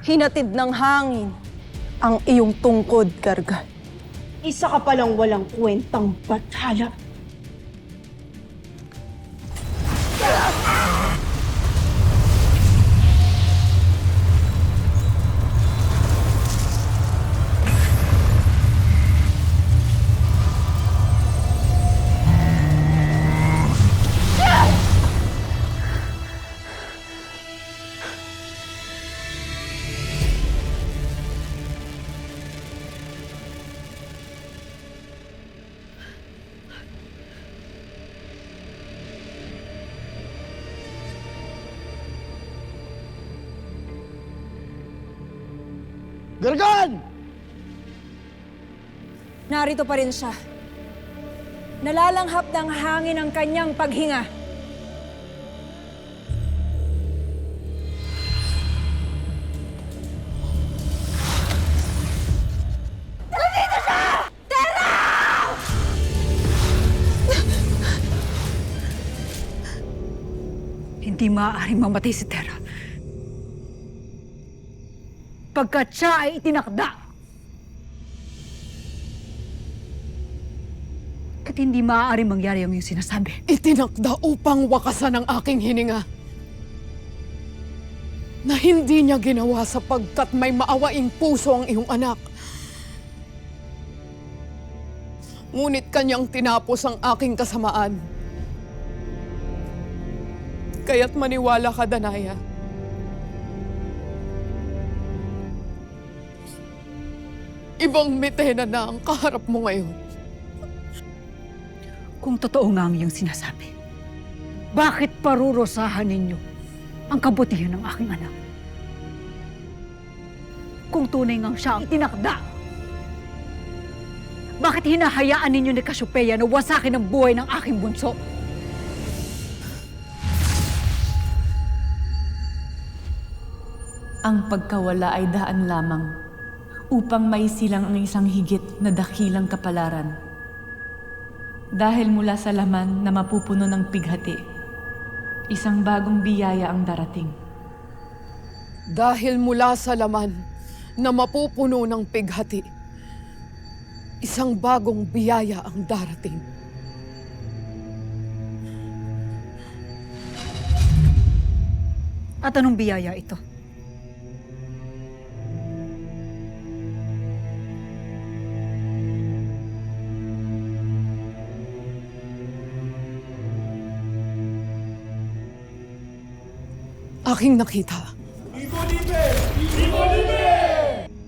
Hinatid ng hangin ang iyong tungkod, Gargan. Isa ka palang walang kwentang bathala. Gargan! Narito pa rin siya. Nalalanghap ng hangin ang kanyang paghinga. Nandito siya! Terra! Hindi maaaring mamatay si Terra. Pagkat siya ay itinakda. At hindi maaari mangyari ang iyong sinasabi. Itinakda upang wakasan ang aking hininga. Na hindi niya ginawa sapagkat may maawaing puso ang iyong anak. Ngunit kanyang tinapos ang aking kasamaan. Kaya't maniwala ka, Danaya. Ibang mitena na ang kaharap mo ngayon. Kung totoo nga ang iyong sinasabi, bakit parurusahan ninyo ang kabutihan ng aking anak? Kung tunay ngang siya ang itinakda, bakit hinahayaan ninyo ni Cassiopeia na wasakin ang buhay ng aking bunso? Ang pagkawala ay daan lamang upang maisilang ang isang higit na dakilang kapalaran. Dahil mula sa laman na mapupuno ng pighati, isang bagong biyaya ang darating. Dahil mula sa laman na mapupuno ng pighati, isang bagong biyaya ang darating. At anong biyaya ito? Aking nakita.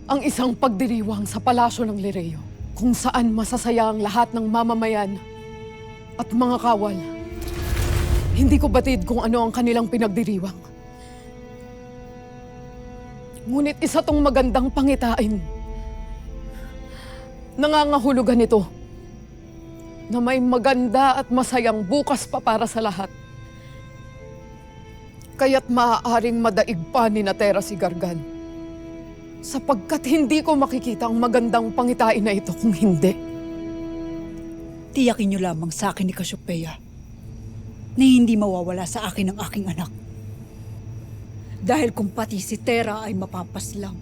Ang isang pagdiriwang sa palasyo ng Lireo, kung saan masasaya ang lahat ng mamamayan at mga kawal. Hindi ko batid kung ano ang kanilang pinagdiriwang. Ngunit isa tong magandang pangitain. Nangangahulugan ito na may maganda at masayang bukas pa para sa lahat. Kaya't maaaring madaig pa ni Terra si Gargan. Sapagkat hindi ko makikita ang magandang pangitain na ito kung hindi. Tiyakin niyo lamang sa akin ni Cassiopeia na hindi mawawala sa akin ang aking anak. Dahil kung pati si Terra ay mapapaslang,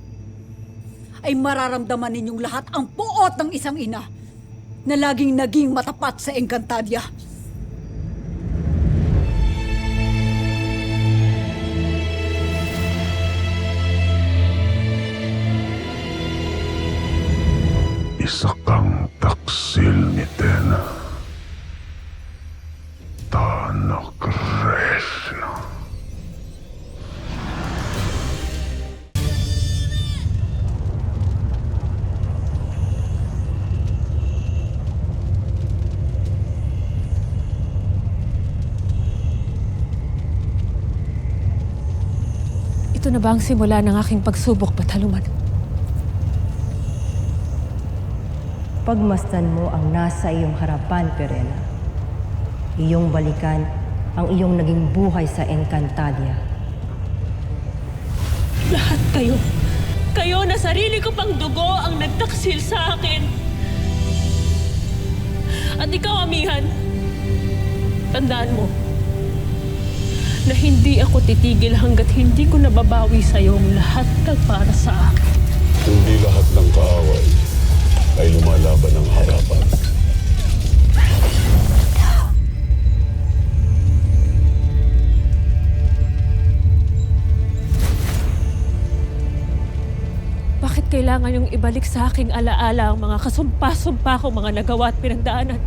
ay mararamdaman ninyong lahat ang puot ng isang ina na laging naging matapat sa Encantadia. Isa kang taksil ni Tena. Tana Krishna. Ito na ba ang simula ng aking pagsubok, Bataluman? Pagmasdan mo ang nasa iyong harapan, Perena. Iyong balikan ang iyong naging buhay sa Encantadia. Lahat kayo. Kayo na sarili ko pang dugo ang nagtaksil sa akin. At ikaw, amihan, tandaan mo, na hindi ako titigil hanggat hindi ko nababawi sa iyo ang lahat ng para sa akin. Hindi lahat ng kaaway ay lumalaban ng harapan. Bakit kailangan yung ibalik sa aking alaala ang mga kasumpa-sumpa kong mga nagawa at pinagdaanan?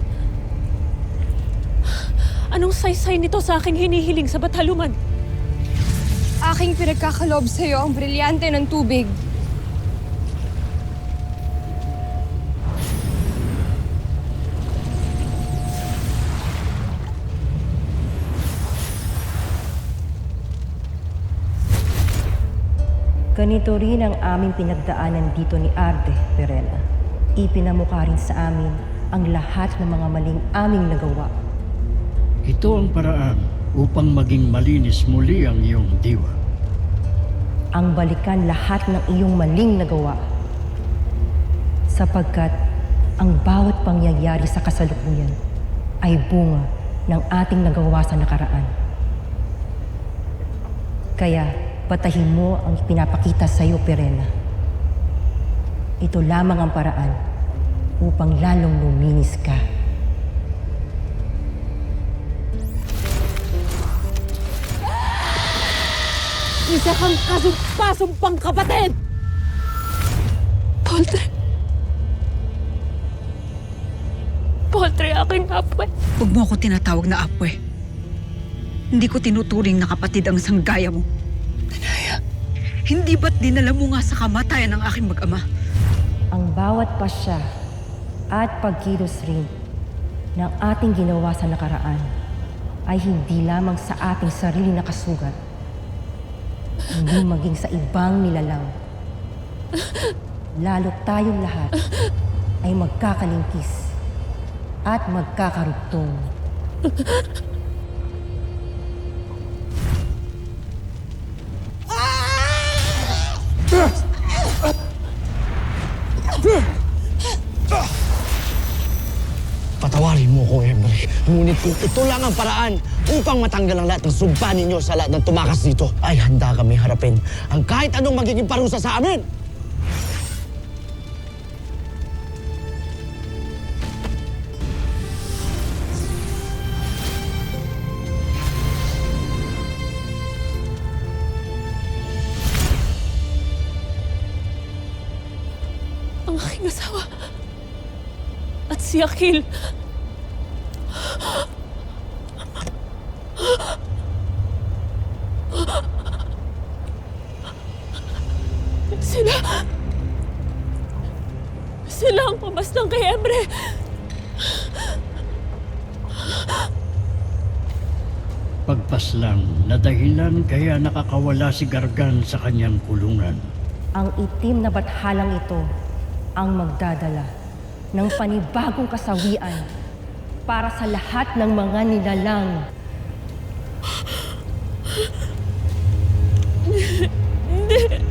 Anong saysay nito sa aking hinihiling sa Bataluman? Aking pinagkakaloob sa'yo ang brilyante ng tubig. Ganito rin ang aming pinagdaanan dito ni Arde, Perela. Ipinamukha rin sa amin ang lahat ng mga maling aming nagawa. Ito ang paraan upang maging malinis muli ang iyong diwa. Ang balikan lahat ng iyong maling nagawa. Sapagkat ang bawat pangyayari sa kasalukuyan ay bunga ng ating nagawa sa nakaraan. Kaya, patahin mo ang pinapakita sa iyo, Perela. Ito lamang ang paraan upang lalong luminis ka. Isa kang kasumpa-sumpang kapatid! Poltre. Poltre, aking apwe. Huwag mo ako tinatawag na apwe. Hindi ko tinuturing na kapatid ang sanggaya mo. Hindi ba't dinala mo nga sa kamatayan ng aking mag-ama? Ang bawat pasya at pagkilos rin ng ating ginawa sa nakaraan ay hindi lamang sa ating sarili na kasugat, hindi maging sa ibang nilalang. Lalo tayong lahat ay magkakalingkis at magkakarugtong. Patawarin mo ko, Emery. Ngunit kung ito lang ang paraan upang matanggal ang lahat ng sumpa ninyo sa lahat ng tumakas dito, ay handa kami harapin ang kahit anong magiging parusa sa amin! Ang aking asawa. At si Akil. Sila ang pamastang kay Emre. Pagpaslang na dahilan kaya nakakawala si Gargan sa kanyang kulungan. Ang itim na bathalang ito ang magdadala ng panibagong kasawian para sa lahat ng mga nilalang. Hindi.